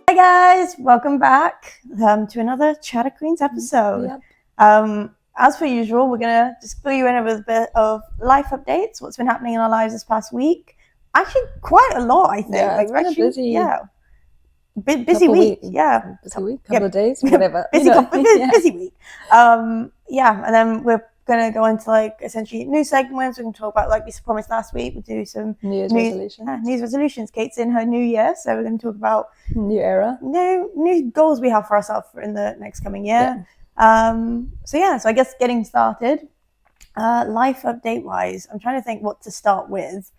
Hi guys, welcome back to another Chatter Queens episode. Yep. As per usual, we're gonna just fill you in with a bit of life updates, what's been happening in our lives this past week. Actually, quite a lot, I think. Yeah, like, it's been actually, busy. Yeah, busy week. Yeah, busy week, couple of days, whatever. Busy week. Yeah, and then we're gonna go into like essentially new segments. We can talk about, like we promised last week, we'll do some New Year's resolutions. Kate's in her new year, so we're going to talk about new era, new goals we have for ourselves in the next coming year. So I guess getting started, life update wise, I'm trying to think what to start with.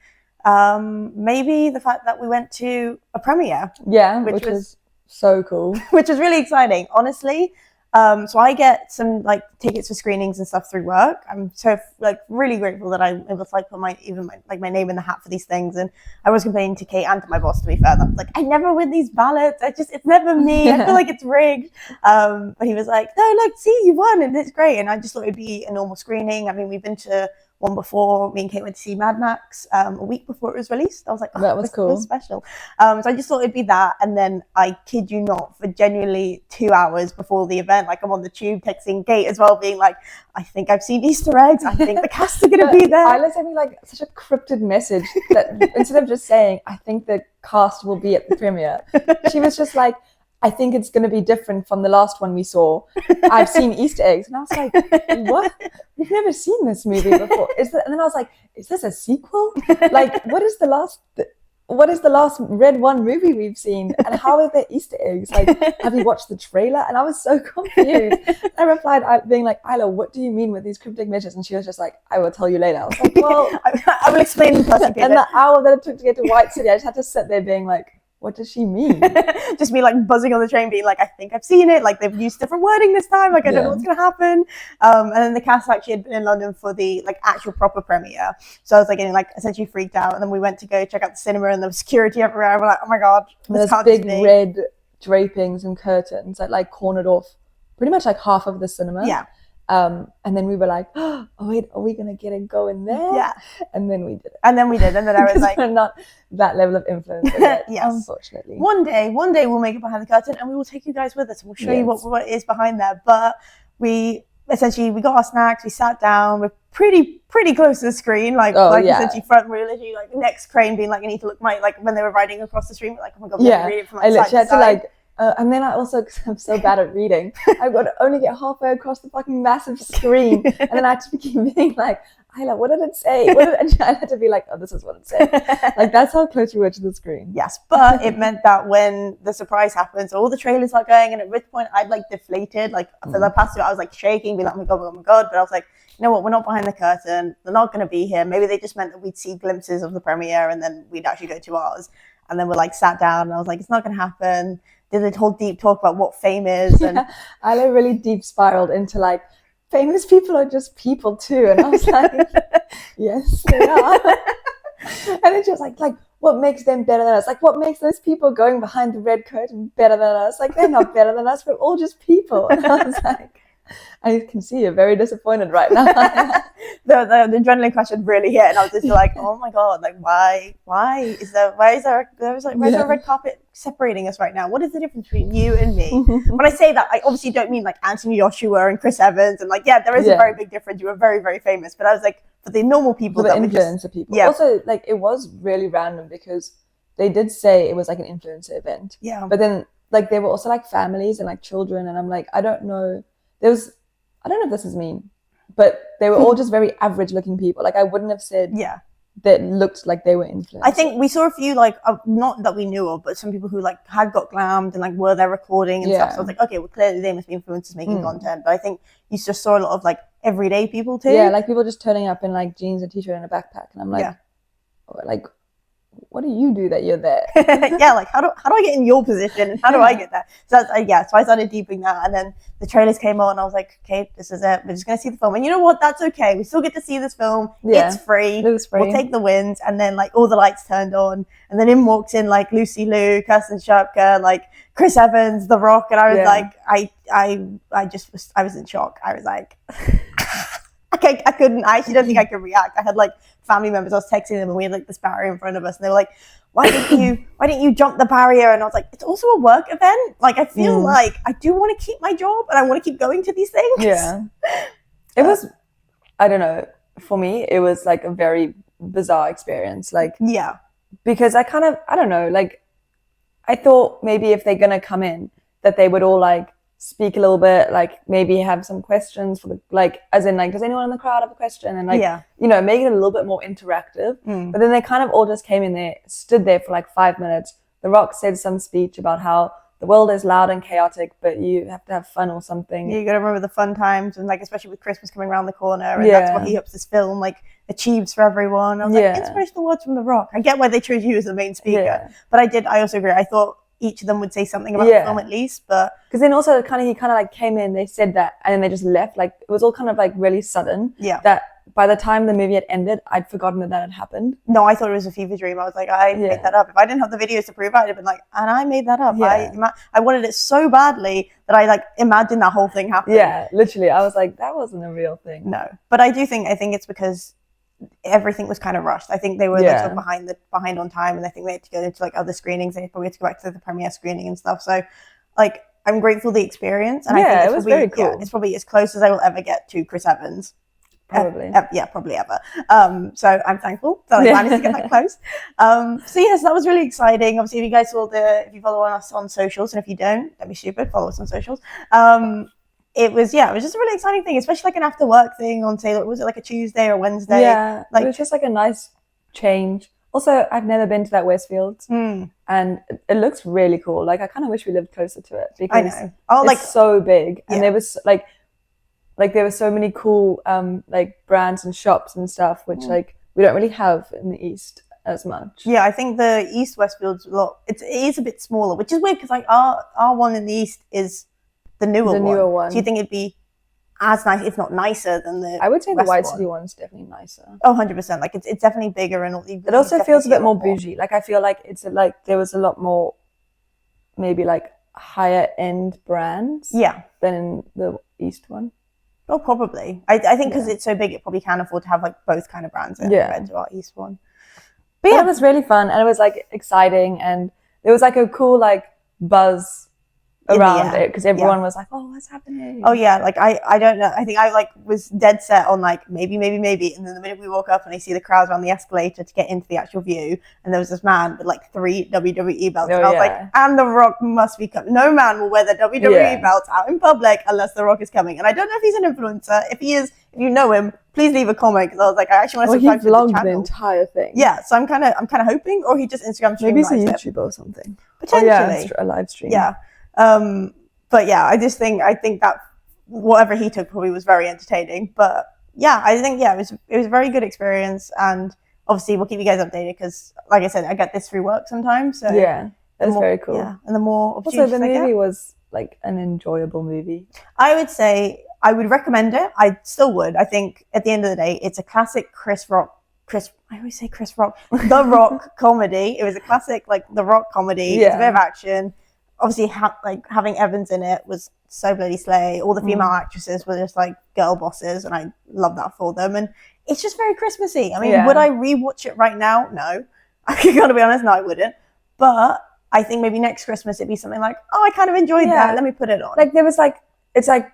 Maybe the fact that we went to a premiere, which was so cool, which was really exciting, honestly. So I get some like tickets for screenings and stuff through work. I'm so like really grateful that I'm able to like put my name in the hat for these things. And I was complaining to Kate and to my boss, to be fair, that I was like, I never win these ballots. It's never me. I feel like it's rigged. But he was like, no, look, see, you won and it's great. And I just thought it'd be a normal screening. I mean, we've been to one before. Me and Kate went to see Mad Max a week before it was released. I was like, that was cool. That was special. So I just thought it'd be that. And then I kid you not, for genuinely 2 hours before the event, like I'm on the tube texting Kate as well, being like, I think I've seen Easter eggs. I think the cast are going to be there. Isla's having like such a cryptid message that instead of just saying, I think the cast will be at the premiere, she was just like, I think it's going to be different from the last one we saw. I've seen Easter eggs. And I was like, what? We've never seen this movie before. And then I was like, is this a sequel? Like, what is the last Red One movie we've seen? And how are there Easter eggs? Like, have you watched the trailer? And I was so confused. I replied, being like, Isla, what do you mean with these cryptic messages? And she was just like, I will tell you later. I was like, well, I will explain in person. And the hour that it took to get to White City, I just had to sit there being like, what does she mean? Just me like buzzing on the train being like, I think I've seen it. Like they've used different wording this time. Like I don't know what's going to happen. And then the cast actually had been in London for the like actual proper premiere. So I was like getting like essentially freaked out. And then we went to go check out the cinema and there was security everywhere. We're like, oh my God. There's big red drapings and curtains that like cornered off pretty much like half of the cinema. Yeah. And then we were like, oh wait, are we gonna get it going there? Yeah. And then we did it. And then I was like, we're not that level of influence yet, yes. Unfortunately. One day we'll make it behind the curtain and we will take you guys with us and we'll show you what is behind there. But we got our snacks, we sat down, we're pretty close to the screen, essentially front, we're literally like the next crane being like, I need to look like when they were riding across the street, we're like, oh my God, we have to read it from I literally had to like and then I also, because I'm so bad at reading, I've got to only get halfway across the fucking massive screen. And then I had to keep being like, Isla, what did it say? And I had to be like, oh, this is what it said. Like, that's how close we were to the screen. Yes, but it meant that when the surprise happens, all the trailers are going, and at which point I'd like deflated. Like, for the past 2 hours, I was like shaking, being like, oh my God. But I was like, you know what, we're not behind the curtain. They're not going to be here. Maybe they just meant that we'd see glimpses of the premiere and then we'd actually go to ours. And then we're like sat down and I was like, it's not going to happen. Did a whole deep talk about what fame is. And I really deep spiraled into like, famous people are just people too. And I was like, yes, they are. And then she was like, what makes them better than us? Like, what makes those people going behind the red curtain better than us? Like, they're not better than us. We're all just people. And I was like, I can see you're very disappointed right now. the adrenaline crash had really hit, and I was just like, oh my God, like why is there a red carpet separating us right now? What is the difference between you and me? When I say that, I obviously don't mean like Anthony Joshua and Chris Evans, and like there is a very big difference. You were very, very famous, but I was like, for the normal people, for the influencer people. Yeah. Also, like it was really random because they did say it was like an influencer event. Yeah. But then like there were also like families and like children, and I'm like, I don't know. I don't know if this is mean, but they were all just very average looking people. Like I wouldn't have said that looked like they were influencers. I think we saw a few like not that we knew of, but some people who like had got glammed and like were there recording and stuff. So I was like, okay, well clearly they must be influencers making content. But I think you just saw a lot of like everyday people too. Yeah, like people just turning up in like jeans and t-shirt and a backpack, and I'm like, like, what do you do that you're there? Yeah, like how do I get in your position and how do I get there? So that's so I started deeping that, and then the trailers came on and I was like, okay, this is it, we're just gonna see the film. And you know what, that's okay, we still get to see this film. It's free, we'll take the wins. And then like all the lights turned on, and then in walks in like Lucy Liu, Kirsten Shupka, like Chris Evans, The Rock, and I was like, I was in shock. I was like I actually don't think I could react. I had like family members. I was texting them, and we had like this barrier in front of us, and they were like, why didn't you jump the barrier? And I was like, it's also a work event. Like, I feel like I do want to keep my job, and I want to keep going to these things. Yeah. It was, I don't know, for me, it was like a very bizarre experience. Like, yeah, because I don't know, like, I thought maybe if they're going to come in, that they would all like speak a little bit, like maybe have some questions for the, like, as in like, does anyone in the crowd have a question? And like, you know, make it a little bit more interactive. But then they kind of all just came in there, stood there for like 5 minutes. The Rock said some speech about how the world is loud and chaotic, but you have to have fun or something. You got to remember the fun times, and like, especially with Christmas coming around the corner, and that's what he hopes this film like achieves for everyone. I was like, inspirational words from The Rock. I get why they chose you as the main speaker, but I also agree. I thought each of them would say something about the film at least, but because then also he kind of like came in, they said that, and then they just left. Like, it was all kind of like really sudden. Yeah. That by the time the movie had ended, I'd forgotten that had happened. No, I thought it was a fever dream. I was like, I made that up. If I didn't have the videos to prove it, I'd have been like, and I made that up. Yeah. I wanted it so badly that I like imagined that whole thing happening. Yeah, literally. I was like, that wasn't a real thing. No, but I think it's because everything was kind of rushed. I think they were like, behind on time, and I think they had to go into like other screenings. They probably had to go back to the premiere screening and stuff. So, like, I'm grateful for the experience, and I think it was very cool. Yeah, it's probably as close as I will ever get to Chris Evans. Probably. Probably ever. So I'm thankful that I managed to get that close. So yes, that was really exciting. Obviously, if you guys if you follow us on socials, and if you don't be stupid, follow us on socials. It was just a really exciting thing, especially like an after work thing on, say, was it like a Tuesday or Wednesday? Yeah, like, it was just like a nice change. Also, I've never been to that Westfield, and it looks really cool. Like, I kind of wish we lived closer to it, because it's so big, and there was like there were so many cool like brands and shops and stuff, which like we don't really have in the East as much. Yeah, I think the East Westfield's it is a bit smaller, which is weird, because like our one in the East is the newer one. Do you think it'd be as nice, if not nicer, than the I would say West the White one? City one's definitely nicer. Oh, 100%. Like, it's definitely bigger, and it also feels a bit more bougie. Like, I feel like it's like there was a lot more maybe like higher end brands than in the East one. Oh, probably. I think because it's so big, it probably can afford to have like both kind of brands in compared to our East one. But it was really fun, and it was like exciting, and there was like a cool like buzz around it, because everyone was like, oh, what's happening? Oh yeah, like I don't know. I think I like was dead set on like maybe, and then the minute we woke up and I see the crowds on the escalator to get into the actual view, and there was this man with like 3 WWE belts, and I was like, and The Rock must be coming. No man will wear the WWE belts out in public unless The Rock is coming. And I don't know if he's an influencer. If he is, if you know him, please leave a comment, because I was like, I actually want to subscribe to the channel. He vlogged the entire thing. Yeah, so I'm kind of hoping, or he just Instagram streamed. Maybe it's a YouTube or something. Potentially, a live stream. Yeah. But yeah, I think that whatever he took probably was very entertaining. But yeah, I think it was a very good experience, and obviously we'll keep you guys updated, because like I said, I get this through work sometimes. So yeah, that's very cool. Yeah, and the more also the movie was like an enjoyable movie. I would say I would recommend it. I still would. I think at the end of the day, it's a classic I always say Chris Rock, The Rock comedy. It was a classic like The Rock comedy. It's a bit of action. Obviously, having Evans in it was so bloody slay. All the female actresses were just like girl bosses, and I love that for them. And it's just very Christmassy. I mean, would I rewatch it right now? No. I gotta be honest, no, I wouldn't. But I think maybe next Christmas it'd be something like, oh, I kind of enjoyed that. Let me put it on. Like, there was like, it's like,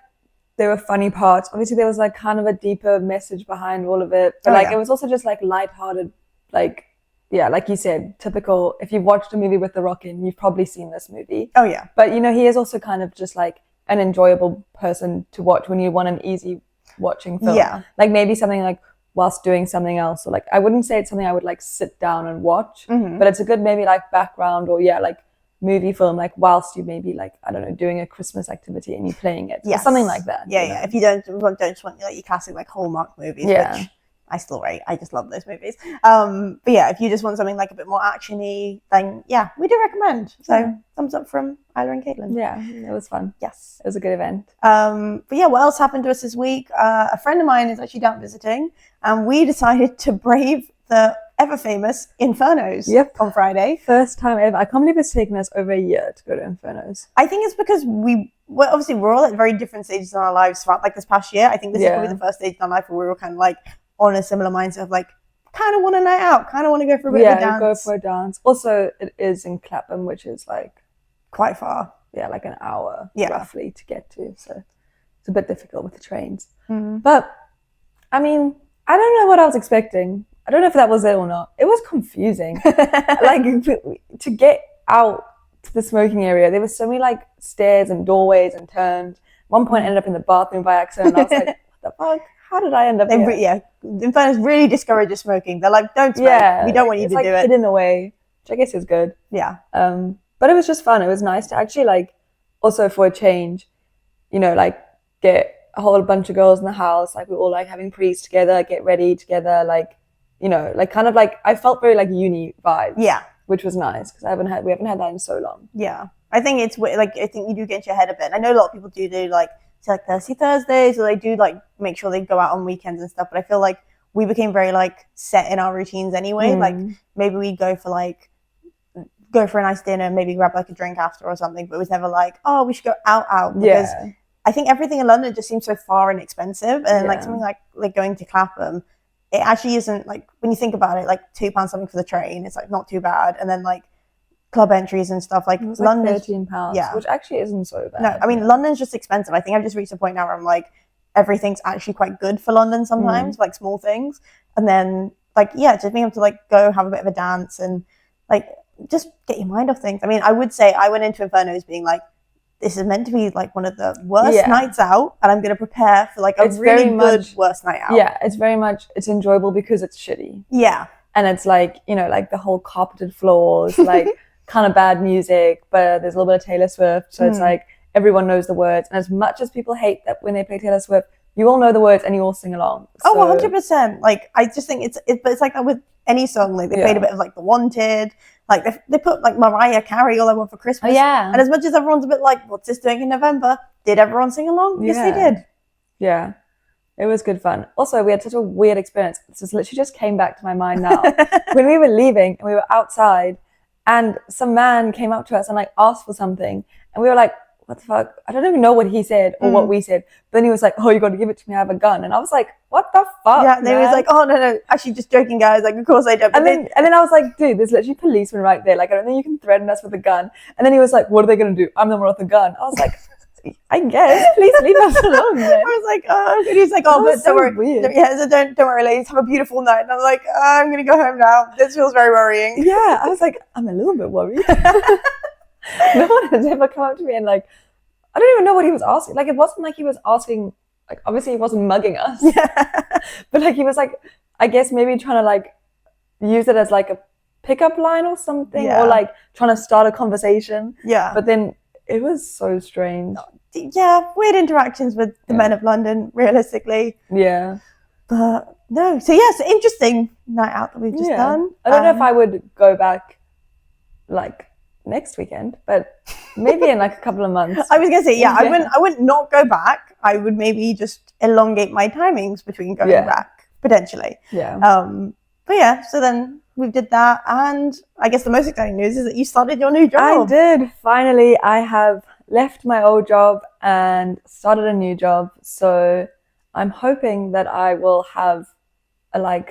there were funny parts. Obviously, there was like kind of a deeper message behind all of it. But it was also just like lighthearted, like, yeah, like you said, typical. If you've watched a movie with The Rock in, you've probably seen this movie. Oh yeah. But you know, he is also kind of just like an enjoyable person to watch when you want an easy watching film. Yeah. Like maybe something like whilst doing something else, or like, I wouldn't say it's something I would like sit down and watch, but it's a good maybe like background, or like movie film, like whilst you maybe like, I don't know, doing a Christmas activity and you're playing it. Yes. Something like that. Yeah, yeah. If you don't just want like your classic like Hallmark movies, which I still rate. I just love those movies. But yeah, if you just want something like a bit more actiony, then yeah, we do recommend. So thumbs up from Isla and Caitlin. Yeah, it was fun. Yes. It was a good event. But yeah, what else happened to us this week? A friend of mine is actually down visiting, and we decided to brave the ever famous Infernos on Friday. First time ever. I can't believe it's taken us over a year to go to Infernos. I think it's because obviously we're all at very different stages in our lives throughout like this past year. I think this is probably the first stage in our life where we were kind of like on a similar mindset of like kind of want a night out, kind of want to go for a bit of a dance. Go for a dance. Also, it is in Clapham, which is like quite far. Yeah, like an hour roughly to get to. So it's a bit difficult with the trains. Mm-hmm. But I mean, I don't know what I was expecting. I don't know if that was it or not. It was confusing. Like to get out to the smoking area, there were so many like stairs and doorways and turns. At one point I ended up in the bathroom by accident. And I was like, what the fuck? How did I end up here? Yeah, Inferno's really discourages smoking. They're like, don't smoke. Yeah, we don't want you to like do it. Hidden away, which I guess is good. Yeah. But it was just fun. It was nice to actually like, also for a change, you know, like get a whole bunch of girls in the house. Like we're all like having prees together, get ready together. Like, you know, like kind of like I felt very like uni vibes. Yeah. Which was nice because we haven't had that in so long. Yeah. I think it's like, I think you do get into your head a bit. I know a lot of people do like, it's like Thirsty Thursdays, or they do like make sure they go out on weekends and stuff. But I feel like we became very like set in our routines anyway. Like maybe we'd go for a nice dinner, maybe grab like a drink after or something, but it was never like, oh, we should go out because I think everything in London just seems so far and expensive, and like something like going to Clapham, it actually isn't like, when you think about it, like £2 something for the train, it's like not too bad, and then like club entries and stuff, like London, like £13, which actually isn't so bad. No, I mean London's just expensive. I think I've just reached a point now where I'm like, everything's actually quite good for London sometimes, like small things, and then like just being able to like go have a bit of a dance and like just get your mind off things. I mean, I would say I went into Inferno's being like, this is meant to be like one of the worst nights out, and I'm going to prepare for like a really good worst night out. Yeah, it's enjoyable because it's shitty. Yeah. And it's like, you know, like the whole carpeted floors, like kind of bad music, but there's a little bit of Taylor Swift. So it's like everyone knows the words. And as much as people hate that when they play Taylor Swift, you all know the words and you all sing along. So. Oh, 100%. Like, I just think but it's like that with any song. Like they played a bit of like The Wanted. Like they put like Mariah Carey, All I Want for Christmas. Oh, yeah. And as much as everyone's a bit like, what's this doing in November? Did everyone sing along? Yes, they did. Yeah. It was good fun. Also, we had such a weird experience. This literally just came back to my mind now. When we were leaving and we were outside and some man came up to us and like asked for something. And we were like, what the fuck? I don't even know what he said or what we said. But then he was like, oh, you got to give it to me. I have a gun. And I was like, what the fuck? Yeah, and then he was like, oh, no. Actually, just joking, guys. Like, of course I don't. And then I was like, dude, there's literally policemen right there. Like, I don't think you can threaten us with a gun. And then he was like, what are they going to do? I'm the one with the gun. I was like, I guess. Please leave us alone then. I was like, oh. And he was like, oh, but don't worry. Weird. Yeah, so don't worry, ladies. Have a beautiful night. And I was like, I'm going to go home now. This feels very worrying. Yeah, I was like, I'm a little bit worried. No one has ever come up to me and like, I don't even know what he was asking. Like, it wasn't like he was asking, like, obviously he wasn't mugging us. Yeah. But like, he was like, I guess maybe trying to like use it as like a pickup line or something, or like trying to start a conversation. Yeah. But then it was so strange. Yeah, weird interactions with the men of London, realistically. Yeah. But no. So yes, interesting night out that we've just done. I don't know if I would go back like next weekend, but maybe in like a couple of months. I was gonna say, I wouldn't not go back. I would maybe just elongate my timings between going back, potentially. Yeah. But yeah, so then we did that, and I guess the most exciting news is that you started your new job. I did. Finally, I have left my old job and started a new job. So I'm hoping that I will have a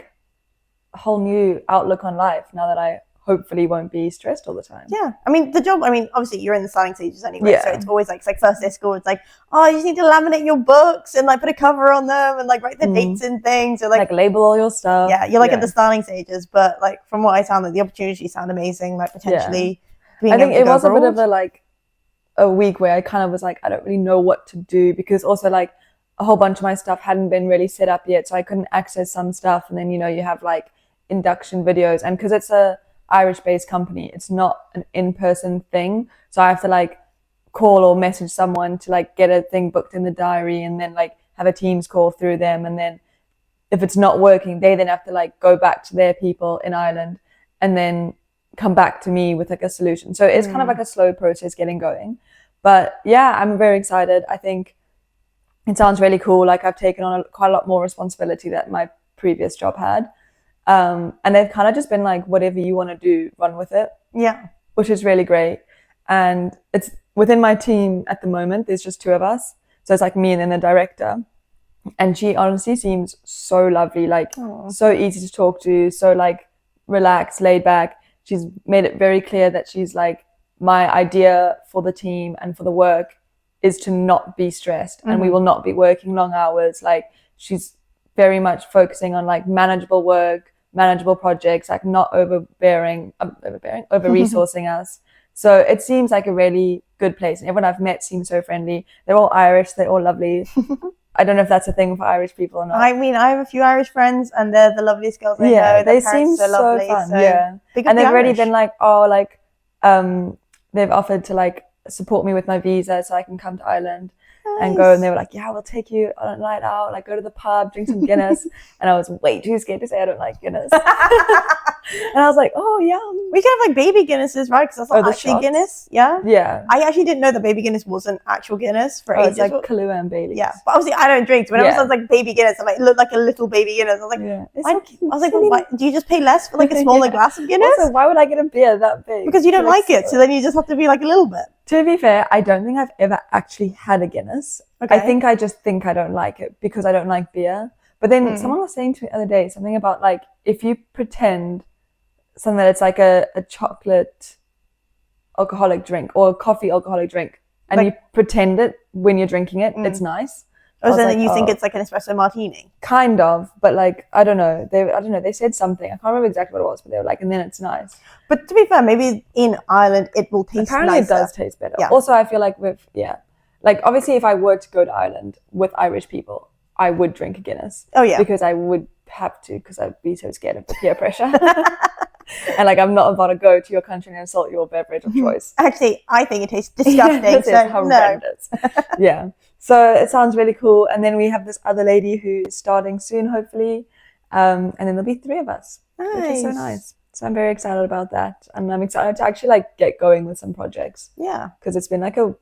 whole new outlook on life now that I hopefully won't be stressed all the time. Yeah. I mean, the job, obviously you're in the starting stages anyway. So it's always like, it's like first day of school. It's like, oh, you just need to laminate your books and like put a cover on them and like write the dates and things. Or like label all your stuff. Yeah. You're like at the starting stages, but like from what I sound, like the opportunities sound amazing. Like potentially being I think able to it was abroad. a bit of a week where I kind of was like, I don't really know what to do, because also like a whole bunch of my stuff hadn't been really set up yet. So I couldn't access some stuff. And then, you have like induction videos, and because it's a Irish-based company, it's not an in-person thing, so I have to like call or message someone to like get a thing booked in the diary, and then like have a Teams call through them, and then if it's not working, they then have to like go back to their people in Ireland and then come back to me with like a solution. So it's kind of like a slow process getting going, but yeah, I'm very excited. I think it sounds really cool. Like I've taken on quite a lot more responsibility that my previous job had. And they've kind of just been like, whatever you want to do, run with it. Yeah. Which is really great. And it's within my team at the moment, there's just two of us. So it's like me and then the director. And she honestly seems so lovely, like Aw. so easy to talk to, so like relaxed, laid back. She's made it very clear that she's like, my idea for the team and for the work is to not be stressed, and we will not be working long hours. Like, she's very much focusing on like manageable work, manageable projects, like not over resourcing us. So it seems like a really good place, and everyone I've met seems so friendly. They're all Irish, they're all lovely. I don't know if that's a thing for Irish people or not. I mean, I have a few Irish friends, and they're the loveliest girls I know. Yeah, Their they parents seem are lovely, so fun. so Yeah, big up and the they've already Irish. been like, oh, like they've offered to like support me with my visa so I can come to Ireland and go. And they were like, yeah, we'll take you on a night out, like go to the pub, drink some Guinness. And I was way too scared to say I don't like Guinness. And I was like, oh, yum. We can have like baby Guinnesses, right? Because that's not the actually shots? Guinness. Yeah. Yeah. I actually didn't know that baby Guinness wasn't actual Guinness for It's ages. like Kahlua and Bailey's. Yeah, but obviously I don't drink. So whenever Yeah. someone's like baby Guinness, I'm like, it looked like a little baby Guinness. I was like, Yeah. It's why? so cute. I was like, well, why, do you just pay less for like a smaller Yeah. glass of Guinness? Also, why would I get a beer that big? Because you don't like it, so then you just have to be like a little bit. To be fair, I don't think I've ever actually had a Guinness. Okay. I think I just think I don't like it because I don't like beer. But then someone was saying to me the other day something about like, if you pretend something that it's like a chocolate alcoholic drink or a coffee alcoholic drink, and Like- you pretend it when you're drinking it, it's nice. Oh, I was so like, then you think oh. it's like an espresso martini? Kind of, but like I don't know. They said something. I can't remember exactly what it was, but they were like, and then it's nice. But to be fair, maybe in Ireland it will taste Apparently nicer. it does taste better. Yeah. Also, I feel like like obviously if I were to go to Ireland with Irish people, I would drink a Guinness. Oh yeah. Because I would have to, because I'd be so scared of the peer pressure. And like I'm not about to go to your country and insult your beverage of choice. Actually, I think it tastes disgusting. This is so horrendous. Yeah. So it sounds really cool. And then we have this other lady who's starting soon, hopefully. And then there'll be 3 of us, which is so nice. So I'm very excited about that. And I'm excited to actually like get going with some projects. Yeah. Because it's been like a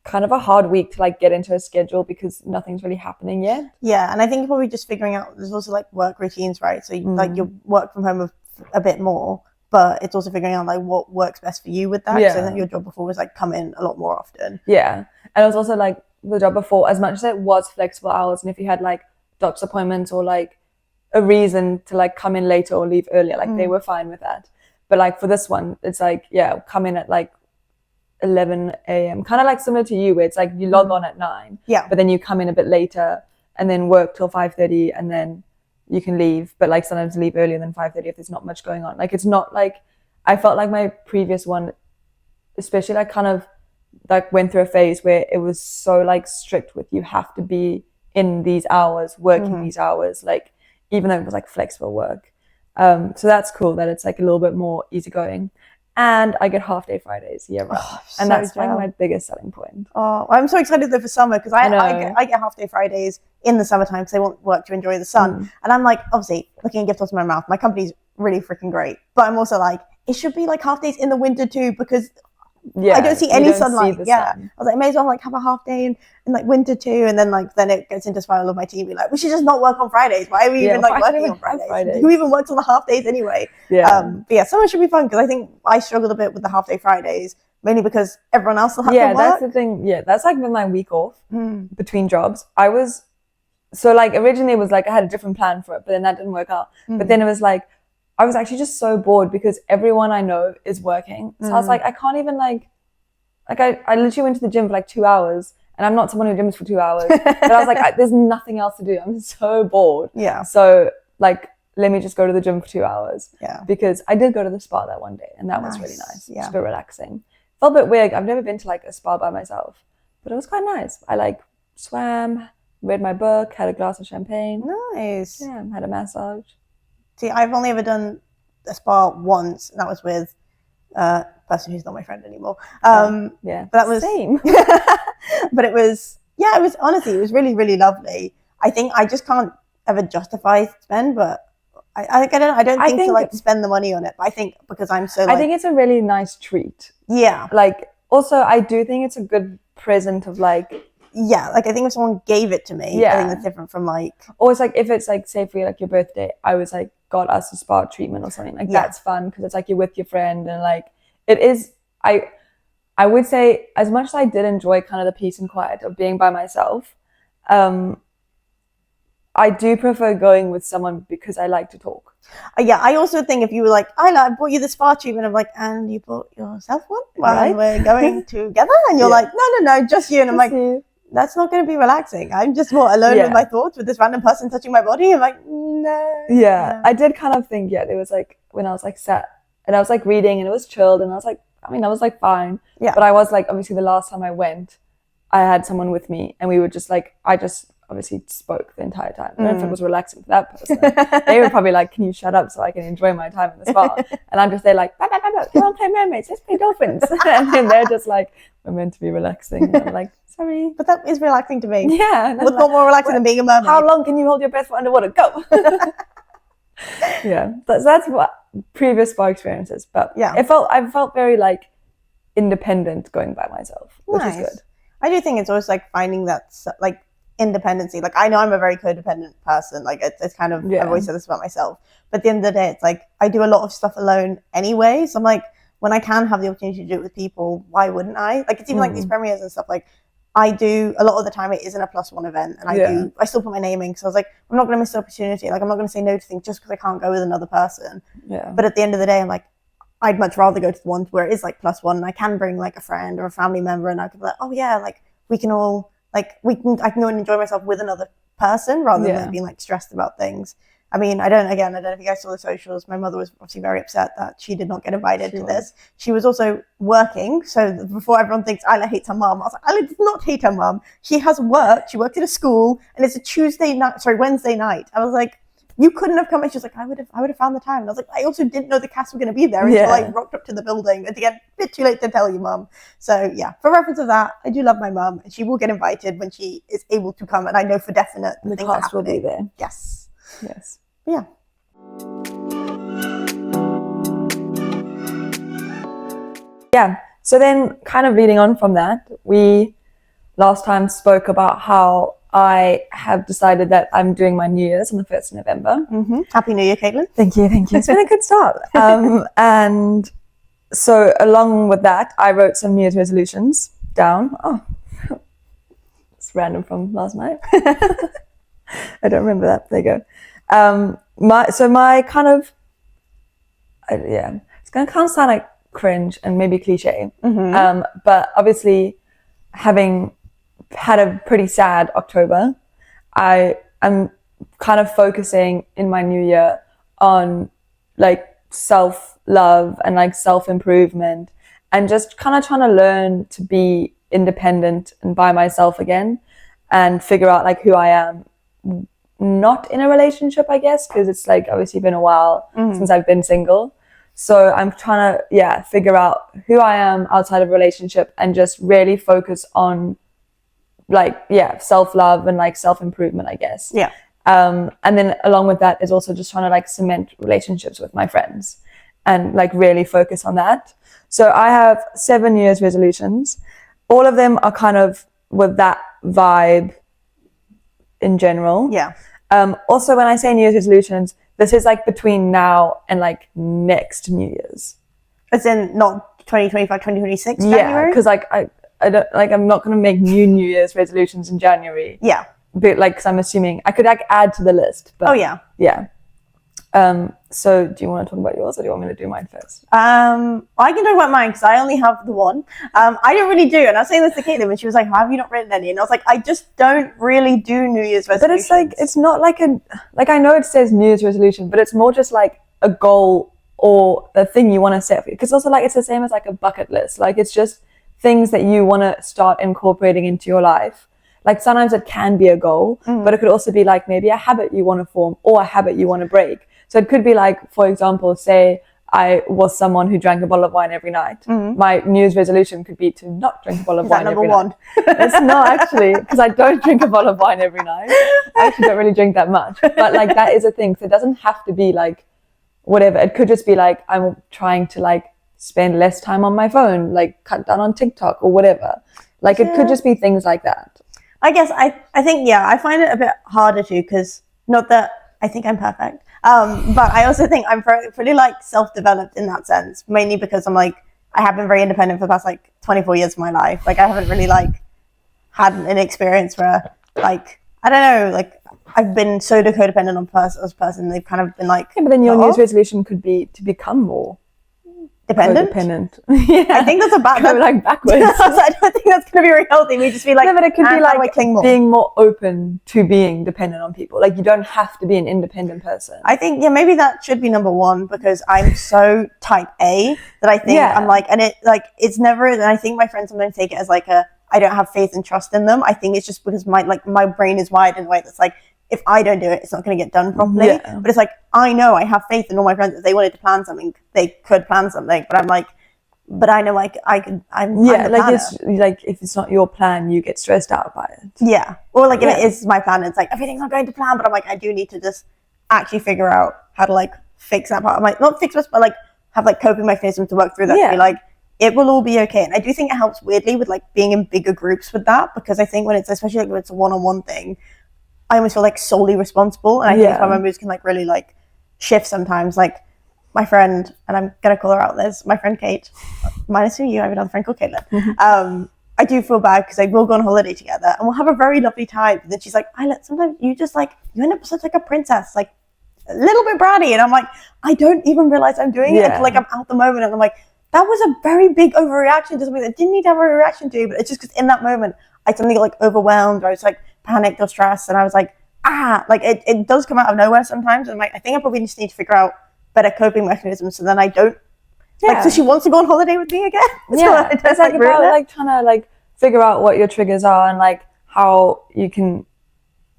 kind of a hard week to like get into a schedule because nothing's really happening yet. Yeah, and I think you're probably just figuring out. There's also like work routines, right? So you, like you work from home a bit more, but it's also figuring out like what works best for you with that. Yeah. So I think your job before was like come in a lot more often. Yeah, and it was also like the job before, as much as it was flexible hours, and if you had like doctor's appointments or like a reason to like come in later or leave earlier, like they were fine with that. But like for this one, it's like, yeah, come in at like 11 a.m. kind of like similar to you, where it's like you log on at 9, Yeah. but then you come in a bit later and then work till 5:30 and then you can leave, but like sometimes leave earlier than 5:30 if there's not much going on. Like it's not like, I felt like my previous one, especially like kind of like went through a phase where it was so like strict with you have to be in these hours, working these hours, like even though it was like flexible work. So that's cool that it's like a little bit more easygoing. And I get half day Fridays year round. And that's like my biggest selling point. Oh, I'm so excited though for summer because I know. get half day Fridays in the summertime because I want work to enjoy the sun. And I'm like, obviously, looking at gift horse in my mouth, my company's really freaking great. But I'm also like, it should be like half days in the winter too because I don't see any sunlight. Sun. I was like, may as well like have a half day in like winter too. And then like then it gets into spiral of my team. Be like, we should just not work on Fridays. Why are we even like working on Fridays? Who even works on the half days anyway? Yeah. But yeah, summer should be fun because I think I struggled a bit with the half day Fridays mainly because everyone else will have to work. That's the thing. Yeah, that's like been my week off between jobs. So like originally it was like I had a different plan for it, but then that didn't work out. But then it was like I was actually just so bored because everyone I know is working. So I was like, I can't even like I literally went to the gym for like 2 hours, and I'm not someone who gyms for 2 hours. But I was like, there's nothing else to do. I'm so bored. Yeah. So like, let me just go to the gym for 2 hours. Yeah. Because I did go to the spa that one day, and that was really nice. Yeah. Just a bit relaxing. Felt a bit weird. I've never been to like a spa by myself, but it was quite nice. I like swam, read my book, had a glass of champagne. Nice. Yeah, had a massage. See, I've only ever done a spa once, and that was with a person who's not my friend anymore. Yeah, but that was same. But it was honestly, it was really, really lovely. I think I just can't ever justify spend, but I don't think to like spend the money on it. But I think because I'm so, like, I think it's a really nice treat. Yeah. Like, also, I do think it's a good present of like. Yeah, like I think if someone gave it to me, I think that's different from like. Or it's like if it's like say for you, like your birthday, I was like got us a spa treatment or something like that's fun because it's like you're with your friend and like it is. I would say as much as I did enjoy kind of the peace and quiet of being by myself, I do prefer going with someone because I like to talk. Yeah, I also think if you were like, I bought you the spa tube, and I'm like, and you bought yourself one? Well, Right. we're going together, and you're like, no, just you. And I'm like, that's not going to be relaxing. I'm just more alone with my thoughts with this random person touching my body. I'm like, no. Yeah, no. I did kind of think, there was like, when I was like sat and I was like reading and it was chilled and I was like, I was like fine. Yeah. But I was like, obviously the last time I went, I had someone with me and we were just like, I just obviously spoke the entire time. I don't know if it was relaxing for that person. They were probably like, can you shut up so I can enjoy my time in the spa? And I'm just there like, bah, bah, bah, bah. You want to play mermaids? Let's play dolphins. And then they're just like, we're meant to be relaxing. And I'm like, sorry. But that is relaxing to me. Yeah. What's not more relaxing than being a mermaid? How long can you hold your breath for underwater? Go. Yeah. So that's what previous spa experiences. But yeah, I felt very like independent going by myself, which is good. I do think it's always like finding that like independency. Like I know I'm a very codependent person. Like it's kind of, I've always said this about myself. But at the end of the day, it's like I do a lot of stuff alone anyway. So I'm like, when I can have the opportunity to do it with people, why wouldn't I? Like it's even like these premieres and stuff. Like I do a lot of the time it isn't a +1 event, and I still put my name in because I was like, I'm not going to miss the opportunity. Like I'm not going to say no to things just because I can't go with another person. Yeah. But at the end of the day, I'm like, I'd much rather go to the ones where it is like +1 and I can bring like a friend or a family member and I could be like, oh yeah, like we can all I can go and enjoy myself with another person rather than like being like stressed about things. I mean, I don't know if you guys saw the socials. My mother was obviously very upset that she did not get invited to this. She was also working. So before everyone thinks Isla hates her mum, I was like, Isla does not hate her mum. She has work. She worked at a school and it's a Wednesday night. I was like, you couldn't have come. And she was like, I would have found the time. And I was like, I also didn't know the cast were going to be there until I rocked up to the building. And again, a bit too late to tell you, mum. So yeah, for reference of that, I do love my mum and she will get invited when she is able to come. And I know for definite the cast will be there. Yes. Yes. Yeah. Yeah. So then kind of leading on from that, we last time spoke about how I have decided that I'm doing my New Year's on the 1st of November. Mm-hmm. Happy New Year, Caitlin. Thank you. It's been a good start. And so along with that, I wrote some New Year's resolutions down. Oh, it's random from last night. I don't remember that. There you go. My kind of, it's going to kind of sound like cringe and maybe cliche. Mm-hmm. But obviously having had a pretty sad October, I am kind of focusing in my new year on like self-love and like self-improvement and just kind of trying to learn to be independent and by myself again and figure out like who I am, not in a relationship, I guess, because it's like obviously been a while since I've been single. So I'm trying to, figure out who I am outside of a relationship and just really focus on self-love and like self-improvement, I guess. Yeah. And then along with that is also just trying to like cement relationships with my friends and like really focus on that. So I have 7 New Year's resolutions. All of them are kind of with that vibe in general. Yeah. Also, when I say New Year's resolutions, this is like between now and like next New Year's. As in not 2025, 2026 January? Yeah, because like I don't like I'm not going to make New Year's resolutions in January. Yeah. But like, cause I'm assuming I could like add to the list. But, yeah. So do you want to talk about yours or do you want me to do mine first? I can talk about mine because I only have the one. I don't really do. And I was saying this to Caitlin and she was like, how have you not written any? And I was like, I just don't really do New Year's resolutions. But it's like, it's not like I know it says New Year's resolution, but it's more just like a goal or a thing you want to set for you. Because also like, it's the same as like a bucket list. Like it's just things that you want to start incorporating into your life. Like sometimes it can be a goal, but it could also be like maybe a habit you want to form or a habit you want to break. So it could be like, for example, say I was someone who drank a bottle of wine every night. My New Year's resolution could be to not drink a bottle of wine every night. It's not actually, because I don't drink a bottle of wine every night. I actually don't really drink that much. But like that is a thing. So it doesn't have to be like whatever. It could just be like I'm trying to like spend less time on my phone, like cut down on TikTok or whatever. Like it could just be things like that. I guess I think, I find it a bit harder too, because not that I think I'm perfect. But I also think I'm pretty like self-developed in that sense, mainly because I'm like, I have been very independent for the past like 24 years of my life. Like I haven't really like had an experience where like, I don't know, like I've been so codependent on this person. They've kind of been like, Yeah, but then your cut New Year's off. resolution could be to become more Dependent. codependent. Yeah. I think that's a bad. Go like backwards. I don't think that's going to be very healthy. We just be like, No, but it could be how do I like cling more? being more open to being dependent on people. Like, you don't have to be an independent person. I think, yeah, maybe that should be number one, because I'm so type A that I think Yeah. I'm like, and it like, it's never, and I think my friends sometimes take it as like I don't have faith and trust in them. I think it's just because my brain is wired in a way that's like, if I don't do it, it's not going to get done properly. Yeah. But it's like, I know I have faith in all my friends. If they wanted to plan something, they could plan something. But I'm like, but I know like I'm Yeah, the like planner. it's like if it's not your plan, you get stressed out by it. Yeah. Or like if Yeah. it is my plan, it's like everything's not going to plan, but I'm like, I do need to just actually figure out how to like fix that part. I'm like, not fix this, but like have like coping mechanisms to work through that. To Yeah. be like, it will all be okay. And I do think it helps weirdly with like being in bigger groups with that, because I think when it's, especially like when it's a one-on-one thing, I almost feel like solely responsible. And I think Yeah. that's why my moods can like really like shift sometimes. Like my friend, and I'm gonna call her out this, my friend Kate, minus you, I have another friend called Caitlin. I do feel bad because like we'll go on holiday together and we'll have a very lovely time. And then she's like, sometimes you just like, you end up such like a princess, like a little bit bratty. And I'm like, I don't even realize I'm doing it until like I'm out the moment. And I'm like, that was a very big overreaction to something that didn't need to have a reaction to, but it's just because in that moment I suddenly got like overwhelmed, or I was like panicked or stressed, and I was like, like it does come out of nowhere sometimes. And I'm like, I think I probably just need to figure out better coping mechanisms so then I don't like, so she wants to go on holiday with me again. Yeah, so it's like about like trying to like figure out what your triggers are and like how you can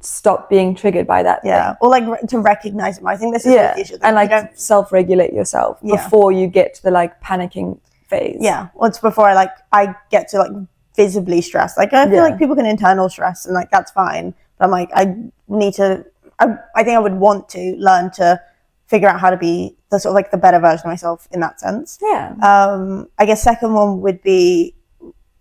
stop being triggered by that thing. Or like to recognize them. I think this is the issue. And like self-regulate yourself before you get to the like panicking phase. Yeah, once before I get to like visibly stress. Like I feel like people can internal stress and like that's fine. But I'm like, I need to. I think I would want to learn to figure out how to be the sort of like the better version of myself in that sense. Yeah. I guess second one would be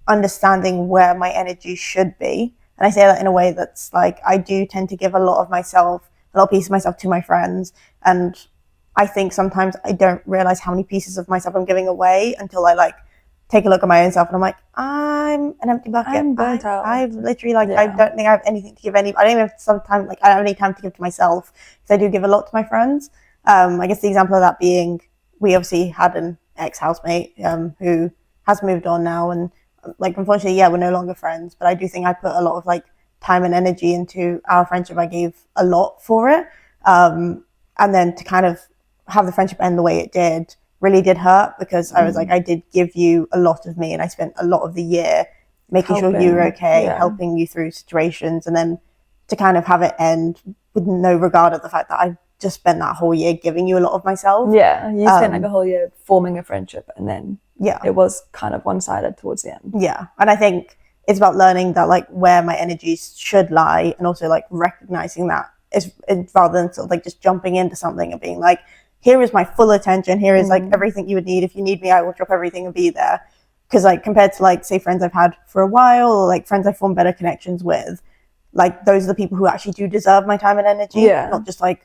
understanding where my energy should be. And I say that in a way that's like, I do tend to give a lot of myself, a lot of pieces of myself to my friends. And I think sometimes I don't realize how many pieces of myself I'm giving away until I like take a look at my own self and I'm like, I'm an empty bucket. I'm burnt out. I've literally like, I don't think I have anything to give I don't even have sometimes like, I don't have any time to give to myself, because I do give a lot to my friends. I guess the example of that being, we obviously had an ex-housemate who has moved on now, and like unfortunately, we're no longer friends. But I do think I put a lot of like time and energy into our friendship. I gave a lot for it, and then to kind of have the friendship end the way it did really did hurt, because I was like, I did give you a lot of me, and I spent a lot of the year making sure you were okay, helping you through situations, and then to kind of have it end with no regard of the fact that I just spent that whole year giving you a lot of myself. Yeah, you spent like a whole year forming a friendship, and then it was kind of one-sided towards the end. Yeah, and I think it's about learning that like where my energies should lie, and also like recognizing that is rather than sort of like just jumping into something and being like, here is my full attention, here is like everything you would need. If you need me, I will drop everything and be there. Because like compared to like say friends I've had for a while, or like friends I've formed better connections with, like those are the people who actually do deserve my time and energy, not just like.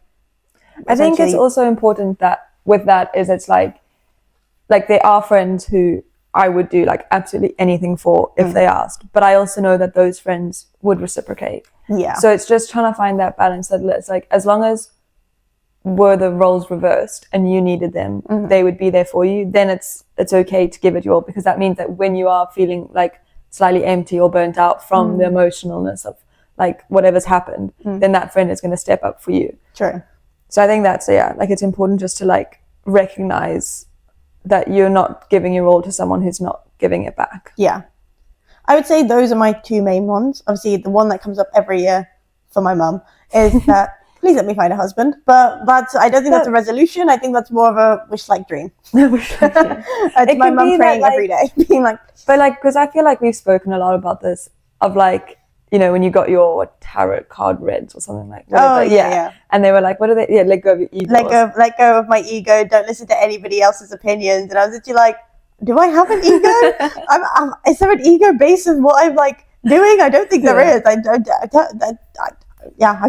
I think it's also important that with that is it's like there are friends who I would do like absolutely anything for if they asked, but I also know that those friends would reciprocate. Yeah. So it's just trying to find that balance, that it's like, as long as were the roles reversed and you needed them, they would be there for you, then it's okay to give it your all, because that means that when you are feeling like slightly empty or burnt out from the emotionalness of like whatever's happened, then that friend is going to step up for you. True. So I think that's, like it's important just to like recognize that you're not giving your all to someone who's not giving it back. Yeah. I would say those are my two main ones. Obviously, the one that comes up every year for my mum is that please let me find a husband. But I don't think that's a resolution. I think that's more of a wish-like dream. It's my mum praying like, every day, being like. But like, because I feel like we've spoken a lot about this, of like, you know, when you got your tarot card reads or something like that. Yeah. And they were like, what are they? Yeah, let go of your ego. Let go of my ego. Don't listen to anybody else's opinions. And I was literally like, do I have an ego? Is there an ego base of what I'm like doing? I don't think there is. I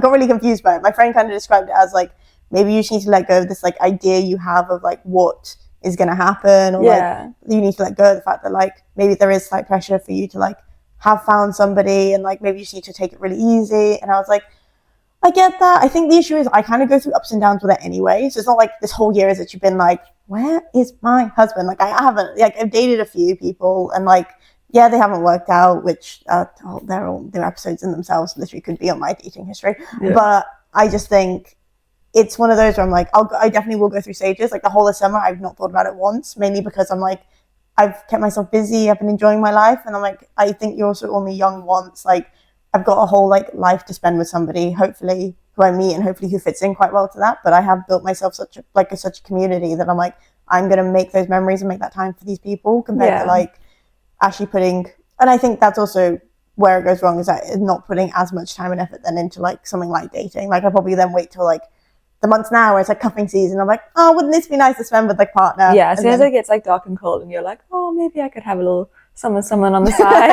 got really confused by it. My friend kind of described it as like, maybe you just need to let go of this like idea you have of like what is going to happen, or like you need to let go of the fact that like maybe there is slight pressure for you to like have found somebody, and like maybe you just need to take it really easy. And I was like, I get that. I think the issue is I kind of go through ups and downs with it anyway. So it's not like this whole year is that you've been like, where is my husband? Like I haven't, like I've dated a few people and like, yeah, they haven't worked out, which they're episodes in themselves. Literally could be on my dating history. Yeah. But I just think it's one of those where I'm like, I definitely will go through stages. Like the whole of summer, I've not thought about it once, mainly because I'm like, I've kept myself busy. I've been enjoying my life. And I'm like, I think you're also only young once. Like I've got a whole like life to spend with somebody, hopefully who I meet and hopefully who fits in quite well to that. But I have built myself such a community that I'm like, I'm going to make those memories and make that time for these people compared to like actually putting, and I think that's also where it goes wrong is that not putting as much time and effort then into like something like dating. Like I probably then wait till like the months now where it's like cuffing season. I'm like, oh, wouldn't this be nice to spend with like partner? Yeah, as soon as it gets like dark and cold and you're like, oh, maybe I could have a little someone on the side.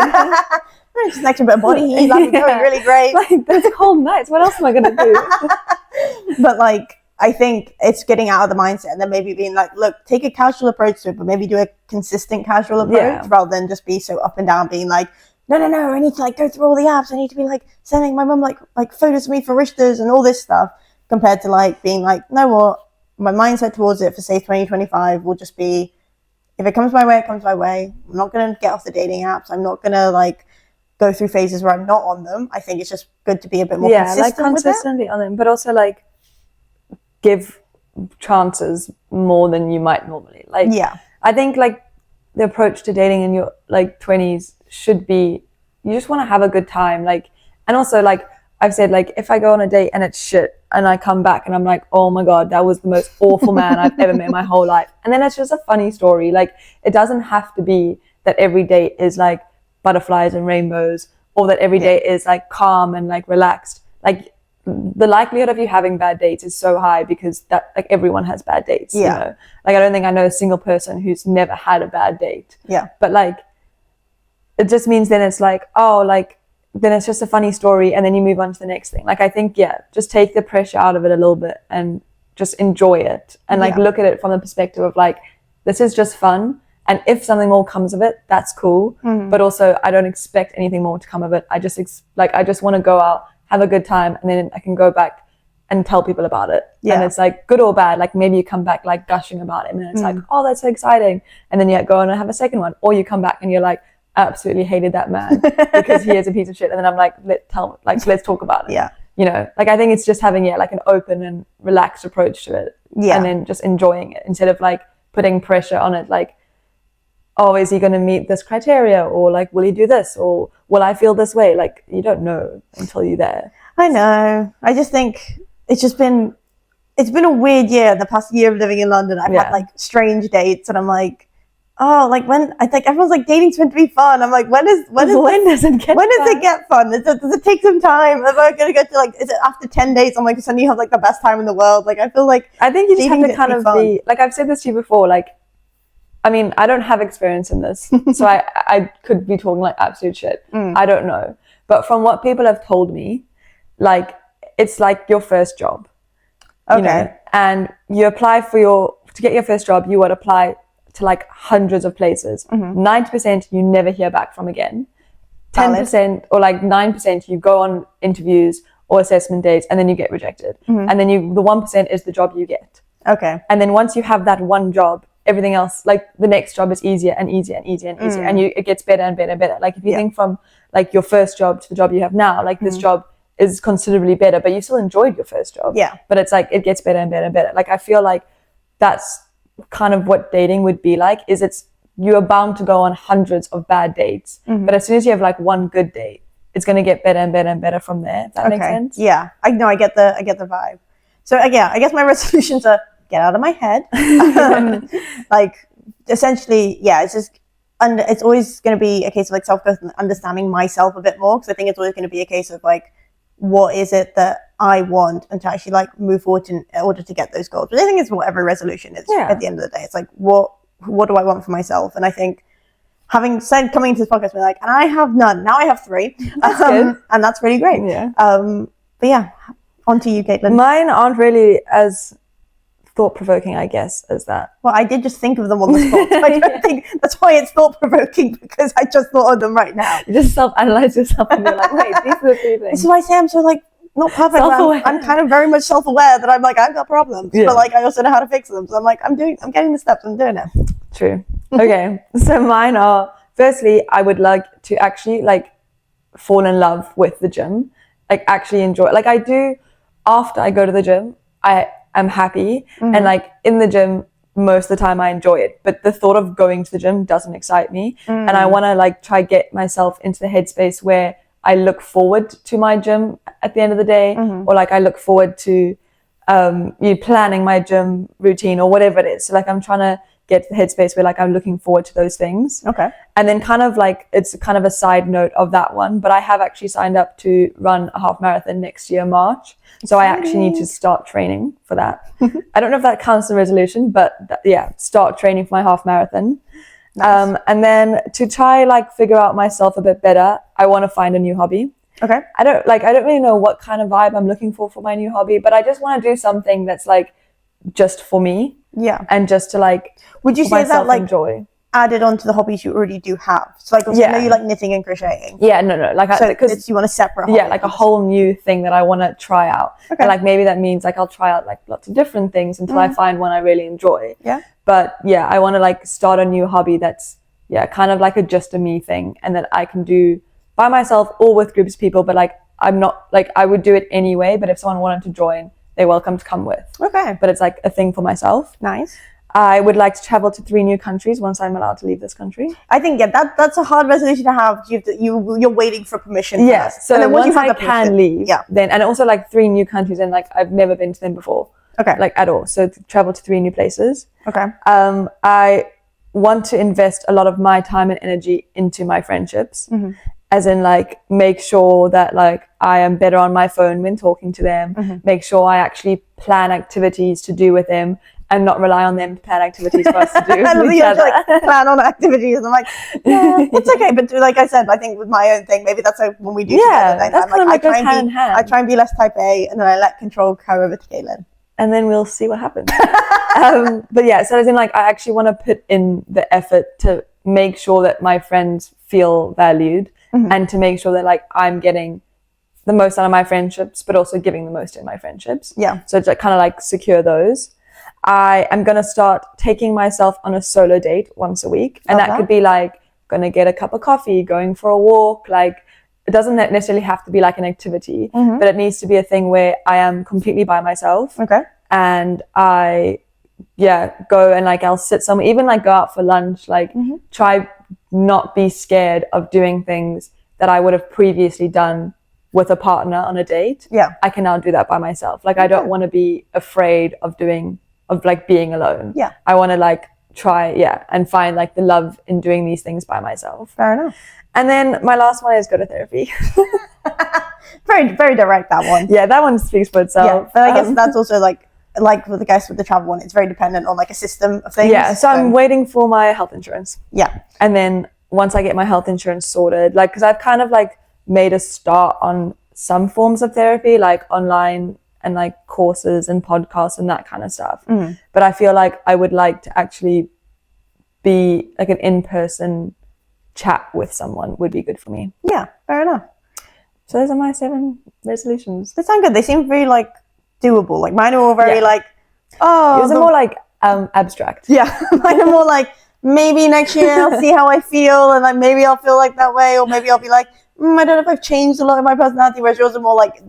Just an extra bit of body heat. That'd be really great. Like, there's cold nights. What else am I going to do? But like, I think it's getting out of the mindset and then maybe being like, look, take a casual approach to it, but maybe do a consistent casual approach rather than just be so up and down being like, no, I need to like go through all the apps. I need to be like sending my mum like photos of me for Rishtas and all this stuff compared to like being like, no, what my mindset towards it for say 2025 will just be, if it comes my way, it comes my way. I'm not going to get off the dating apps. I'm not going to like go through phases where I'm not on them. I think it's just good to be a bit more consistent like consistently on them, but also like give chances more than you might normally. Like, I think like the approach to dating in your like 20s should be, you just want to have a good time. Like, and also like I've said, like if I go on a date and it's shit and I come back and I'm like, oh my God, that was the most awful man I've ever met in my whole life. And then it's just a funny story. Like it doesn't have to be that every date is like butterflies and rainbows or that every day is like calm and like relaxed. Like the likelihood of you having bad dates is so high because that like everyone has bad dates, you know? Like I don't think I know a single person who's never had a bad date. But like it just means then it's like, oh, like then it's just a funny story and then you move on to the next thing. Like I think just take the pressure out of it a little bit and just enjoy it and like look at it from the perspective of like, this is just fun, and if something more comes of it, that's cool. But also I don't expect anything more to come of it. I just I just want to go out, have a good time, and then I can go back and tell people about it. And it's like good or bad. Like maybe you come back like gushing about it and then it's like, oh, that's so exciting. And then you go on and have a second one. Or you come back and you're like, absolutely hated that man because he is a piece of shit. And then I'm like, let's talk about it. You know, like I think it's just having like an open and relaxed approach to it. And then just enjoying it instead of like putting pressure on it. Like, oh, is he going to meet this criteria? Or like, will he do this? Or will I feel this way? Like, you don't know until you're there. I know. I just think it's been a weird year. The past year of living in London, I've had like strange dates and I'm like, oh, like when I think everyone's like dating's meant to be fun. I'm like, when does it get fun? Does it take some time? Am I going to go to like, is it after 10 days? I'm like, suddenly you have like the best time in the world. Like, I feel like I think you just have to kind of be like, I've said this to you before, like, I mean, I don't have experience in this, so I could be talking like absolute shit. I don't know. But from what people have told me, like, it's like your first job. You know? And you apply to get your first job, you would apply to like hundreds of places. 90% you never hear back from again. 10% or like 9% you go on interviews or assessment days and then you get rejected. And then the 1% is the job you get. And then once you have that one job, everything else, like the next job is easier and easier and easier and easier. And it gets better and better and better. Like if you think from like your first job to the job you have now, like this job is considerably better, but you still enjoyed your first job. But it's like, it gets better and better and better. Like I feel like that's kind of what dating would be like, is you are bound to go on hundreds of bad dates. But as soon as you have like one good date, it's going to get better and better and better from there. If that makes sense? Yeah. I get the vibe. So I guess my resolutions are get out of my head. Like essentially, it's just, it's always going to be a case of like self-growth and understanding myself a bit more. Because I think it's always going to be a case of like, what is it that I want, and to actually like move forward in order to get those goals. But I think it's what every resolution is at the end of the day. It's like, what do I want for myself? And I think having said coming into this podcast, being like, and I have none. Now I have 3. That's good. And that's really great. But yeah, on to you, Caitlin. Mine aren't really as thought-provoking, I guess, as that. Well, I did just think of them on the spot. So I don't think that's why it's thought-provoking, because I just thought of them right now. You just self-analyze yourself and you're like, wait, these are the 3 things. This is why I say I'm so like not perfect. Self-aware. I'm kind of very much self-aware that I'm like, I've got problems, but like I also know how to fix them. So I'm like, I'm getting the steps, I'm doing it. True. Okay. So mine are, firstly, I would like to actually like fall in love with the gym, like actually enjoy, like I do after I go to the gym, I am happy and like in the gym, most of the time I enjoy it, but the thought of going to the gym doesn't excite me. And I want to like try get myself into the headspace where I look forward to my gym at the end of the day, or like I look forward to planning my gym routine or whatever it is. So like I'm trying to get to the headspace where like I'm looking forward to those things. Okay. And then kind of like it's kind of a side note of that one, but I have actually signed up to run a half marathon next year, March. So I actually need to start training for that. I don't know if that counts as a resolution, but start training for my half marathon. Nice. And then to try like figure out myself a bit better, I want to find a new hobby. Okay. I don't really know what kind of vibe I'm looking for my new hobby, but I just want to do something that's like just for me. Yeah. And just to like, would you say that like enjoy? Added on to the hobbies you already do have? So like, I know you like knitting and crocheting. Yeah, no, like because you want a separate hobby. Yeah, like a whole new thing that I want to try out. Okay. And like maybe that means like I'll try out like lots of different things until I find one I really enjoy. Yeah. But yeah, I want to like start a new hobby that's kind of like just a me thing, and that I can do by myself or with groups of people. But like I'm not like I would do it anyway. But if someone wanted to join, they're welcome to come with. Okay. But it's like a thing for myself. Nice. I would like to travel to 3 new countries once I'm allowed to leave this country. I think that's a hard resolution to have. You're waiting for permission. Yes. So and then once you have I can leave, then, and also like 3 new countries, and like I've never been to them before. Okay. Like at all. So to travel to 3 new places. Okay. I want to invest a lot of my time and energy into my friendships. As in like make sure that like I am better on my phone when talking to them. Make sure I actually plan activities to do with them, and not rely on them to plan activities for us to do with each other. Like, plan on activities, and I'm like, yeah, it's okay. But like I said, I think with my own thing, maybe that's like when we do together. Then that's kind of like hand in hand. I try and be less type A, and then I let control go over to Caitlin. And then we'll see what happens. But yeah, so as in like I actually want to put in the effort to make sure that my friends feel valued, and to make sure that like I'm getting the most out of my friendships, but also giving the most in my friendships. Yeah. So to kind of like secure those. I am going to start taking myself on a solo date once a week. And that could be like going to get a cup of coffee, going for a walk. Like it doesn't necessarily have to be like an activity, but it needs to be a thing where I am completely by myself. Okay. And I, go and like I'll sit somewhere, even like go out for lunch, like try not be scared of doing things that I would have previously done with a partner on a date. Yeah. I can now do that by myself. Like I don't want to be afraid of like being alone. Yeah. I want to like try, and find like the love in doing these things by myself. Fair enough. And then my last one is go to therapy. Very, very direct, that one. Yeah, that one speaks for itself. Yeah, but I guess that's also like with the travel one, it's very dependent on like a system of things. Yeah, so I'm waiting for my health insurance. Yeah. And then once I get my health insurance sorted, like, because I've kind of like made a start on some forms of therapy, like online and like courses and podcasts and that kind of stuff. But I feel like I would like to actually be like an in-person chat with someone would be good for me. Yeah, fair enough. So those are my 7 resolutions. They sound good. They seem very like doable. Like mine are all very like, yours are more like abstract. Yeah, mine are more like maybe next year I'll see how I feel, and like maybe I'll feel like that way, or maybe I'll be like, I don't know if I've changed a lot of my personality. Whereas yours are more like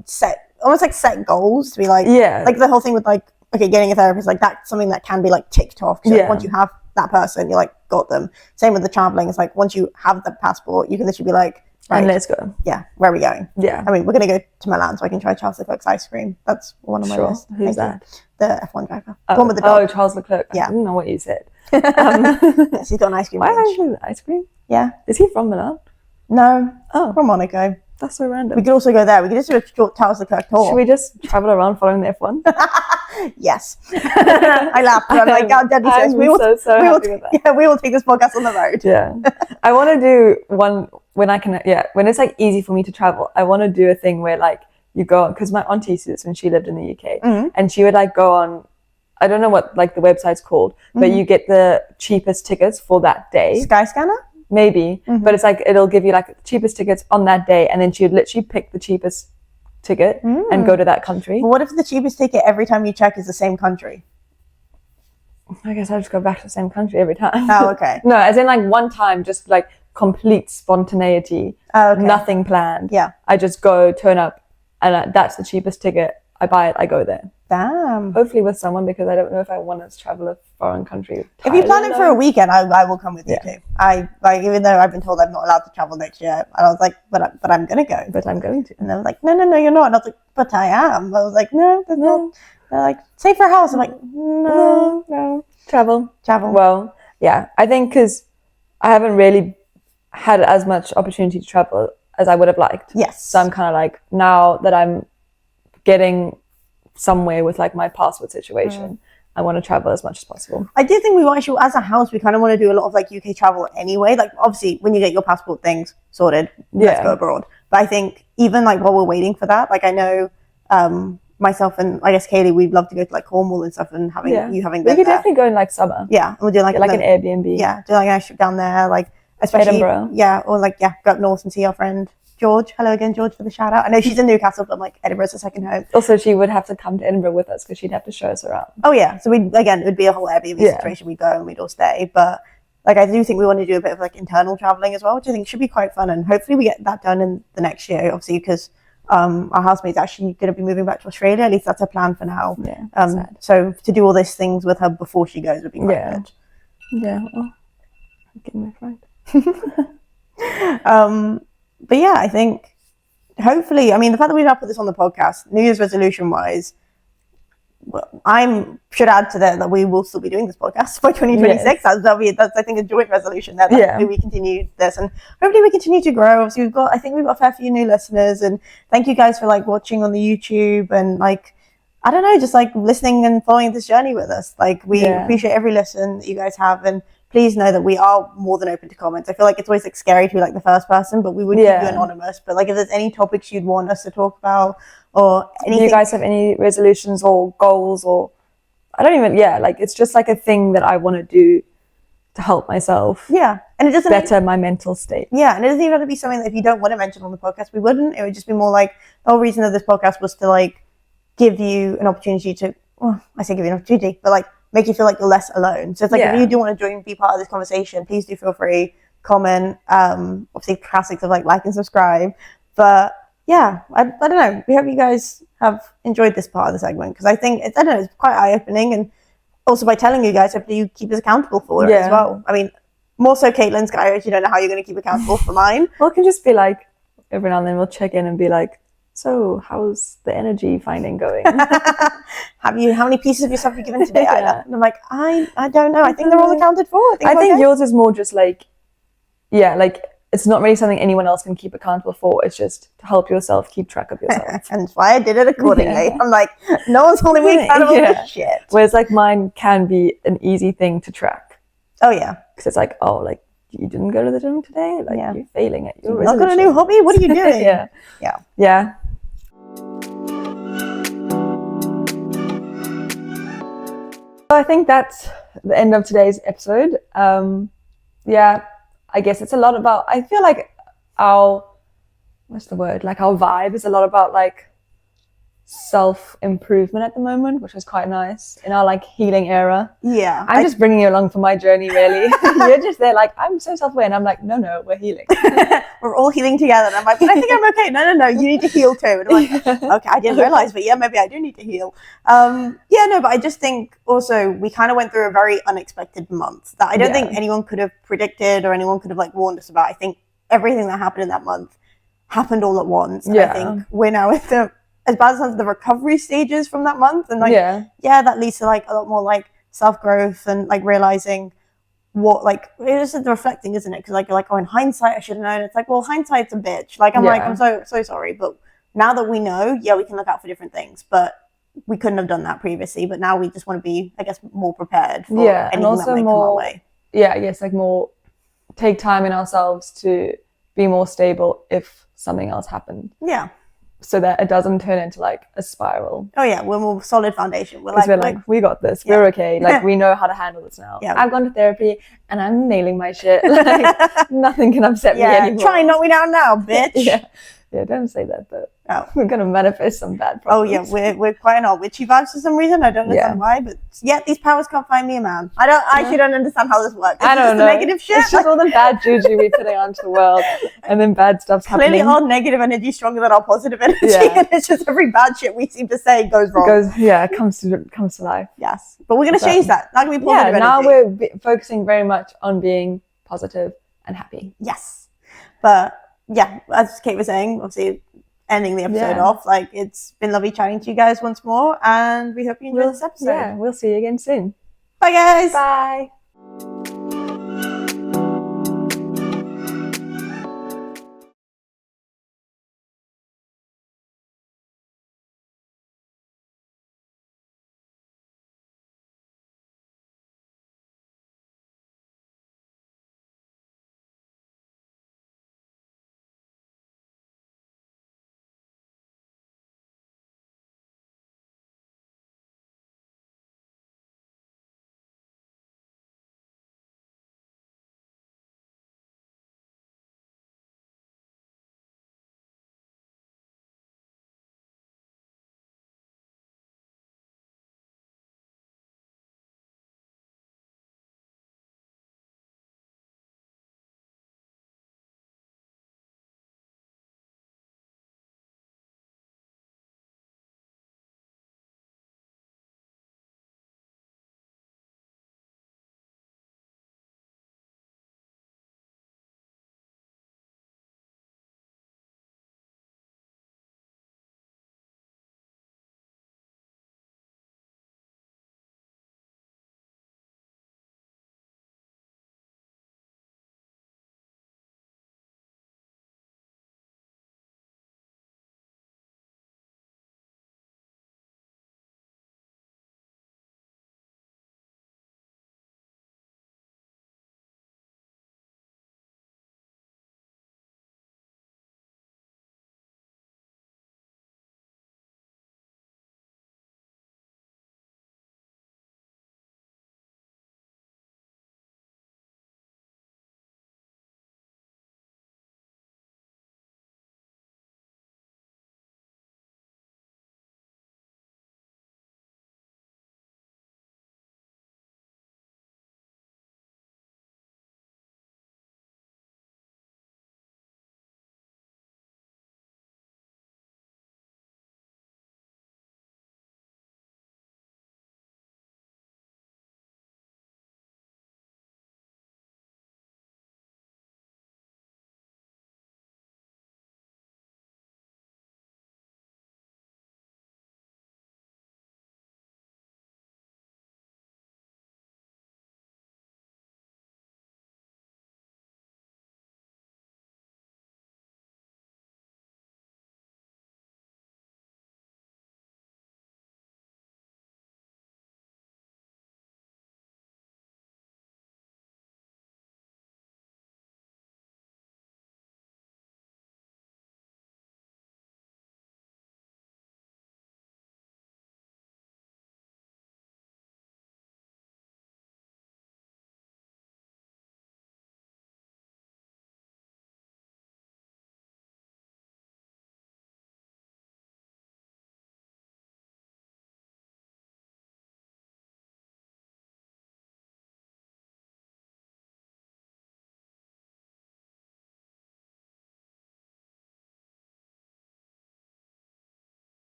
almost like set goals to be like, like the whole thing with like, okay, getting a therapist, like that's something that can be like ticked off. So like, once you have that person, you like got them. Same with the traveling. It's like once you have the passport, you can literally be like, right, and let's go. Yeah, where are we going? Yeah, I mean, we're gonna go to Milan, so I can try Charles Leclerc's ice cream. That's one of my lists. Who's that? The F1 driver. The one with the dog. Oh, Charles Leclerc. Yeah. I didn't know what you said. Yes, he's got an ice cream. Why is he ice cream? Yeah. Is he from Milan? No. Oh, from Monaco. That's so random. We could also go there. We could just do a short Charles Leclerc tour. Should we just travel around following the F1? Yes. I laughed. I'm like, God, deadly serious. We will take this podcast on the road. Yeah. I want to do one when I can, when it's like easy for me to travel. I want to do a thing where like you go on, because my auntie used to do this when she lived in the UK, and she would like go on, I don't know what like the website's called, but you get the cheapest tickets for that day. Skyscanner? Maybe, but it's like it'll give you like the cheapest tickets on that day, and then she would literally pick the cheapest ticket and go to that country. But what if the cheapest ticket every time you check is the same country? I guess I'll just go back to the same country every time. Oh, okay. No, as in like one time, just like complete spontaneity, nothing planned. Yeah. I just go, turn up, and that's the cheapest ticket. I buy it, I go there. Damn. Hopefully with someone, because I don't know if I want to travel a foreign country. If you plan it for a weekend, I will come with you too. I like, even though I've been told I'm not allowed to travel next year, and I was like, but I'm gonna go. But I'm going to. And they were like, no, you're not. And I was like, but I am. I was like, no, there's not. They're like, save for a house. I'm like, no. Travel. Well, yeah, I think because I haven't really had as much opportunity to travel as I would have liked. Yes. So I'm kind of like, now that I'm getting somewhere with like my passport situation, I want to travel as much as possible. I do think we actually, as a house, we kind of want to do a lot of like UK travel anyway. Like obviously when you get your passport things sorted, let's go abroad. But I think even like while we're waiting for that, like I know myself and I guess Kaylee, we'd love to go to like Cornwall and stuff, and having been we could definitely go in like summer. Yeah, and we're doing like an Airbnb. Yeah, do like a nice trip down there, like especially Edinburgh. Yeah, or like go up north and see our friend George. Hello again, George, for the shout out. I know she's in Newcastle, but like Edinburgh's a second home. Also, she would have to come to Edinburgh with us because she'd have to show us around. Oh yeah, so it would be a whole Airbnb situation. We'd go and we'd all stay, but like I do think we want to do a bit of like internal traveling as well, which I think should be quite fun, and hopefully we get that done in the next year. Obviously, because our housemate's actually going to be moving back to Australia. At least that's her plan for now. Yeah. So to do all these things with her before she goes would be quite good. Yeah. Well, getting my friend. But yeah, I think hopefully, I mean, the fact that we've now put this on the podcast, New Year's resolution wise, I should add to that we will still be doing this podcast by 2026. Yes. That's I think a joint resolution there. Hopefully we continue this, and hopefully we continue to grow. Obviously we've got a fair few new listeners, and thank you guys for like watching on the YouTube and like, I don't know, just like listening and following this journey with us. Like we appreciate every listen that you guys have, and please know that we are more than open to comments. I feel like it's always like scary to be like the first person, but we would keep you anonymous. But like if there's any topics you'd want us to talk about or anything. Do you guys have any resolutions or goals, or I don't even, like it's just like a thing that I want to do to help myself. Yeah. And it doesn't better my mental state. Yeah. And it doesn't even have to be something that if you don't want to mention on the podcast, we wouldn't. It would just be more like the whole reason of this podcast was to like give you an opportunity to, I say give you an opportunity, but like make you feel like you're less alone. So it's like if you do want to join, be part of this conversation, please do feel free, comment, obviously classics of like and subscribe. But yeah, I don't know. We hope you guys have enjoyed this part of the segment, because I think it's quite eye-opening, and also by telling you guys, hopefully you keep us accountable for it as well. I mean, more so Caitlin's, guys, you don't know how you're going to keep accountable for mine. Well, it can just be like every now and then we'll check in and be like, so how's the energy finding going? How many pieces of yourself have you given today, Ida? And I'm like, I don't know. I think they're all accounted for. I think yours is more just like, like it's not really something anyone else can keep accountable for. It's just to help yourself keep track of yourself. And that's why I did it accordingly. I'm like, no one's holding me accountable for shit. Whereas like mine can be an easy thing to track. Oh yeah. Because it's like, like you didn't go to the gym today? Like you're failing at your resolution. Not got a new hobby? What are you doing? Yeah. So I think that's the end of today's episode. I guess it's a lot about, I feel like our vibe is a lot about like self-improvement at the moment, which is quite nice in our like healing era. Yeah. I'm just bringing you along for my journey, really. You're just there like, I'm so self-aware, and I'm like, no, we're healing. We're all healing together. And I'm like, but I think I'm okay. No, you need to heal too. And I'm like, okay, I didn't realize, but maybe I do need to heal. But I just think also we kind of went through a very unexpected month that I don't think anyone could have predicted or anyone could have like warned us about. I think everything that happened in that month happened all at once. And I think we're now at as bad as the recovery stages from that month, and like that leads to like a lot more like self-growth and like realizing what like it's just reflecting, isn't it? Because like you're like, in hindsight I should have known. It's like, well, hindsight's a bitch. Like I'm like, I'm so sorry, but now that we know, we can look out for different things, but we couldn't have done that previously. But now we just want to be, I guess, more prepared for anything and also that might come our way. Like more take time in ourselves to be more stable if something else happened. Yeah. So that it doesn't turn into like a spiral. Oh yeah, we're more solid foundation. We're like, we got this. We're okay. Like we know how to handle this now. Yeah. I've gone to therapy and I'm nailing my shit. Like nothing can upset me anymore. Try and knock me down now, bitch. Yeah, don't say that though. Oh. We're gonna manifest some bad Oh problems. yeah, we're quite in our witchy vibes for some reason. I don't understand why, but yeah, these powers can't find me a man. I actually don't understand how this works. Is I it don't just know. the negative shit? It's just all the bad juju we're putting onto the world, and then bad stuff's Clearly happening. our negative energy is stronger than our positive energy, Yeah. and it's just every bad shit we seem to say goes wrong. It comes to life. Yes, but we're gonna change that. That can be positive now energy. we're focusing very much on being positive and happy. Yes, but yeah, as Kate was saying, obviously ending the episode off, like, it's been lovely chatting to you guys once more, and we hope you enjoyed this episode. Yeah, we'll see you again soon. Bye guys. Bye.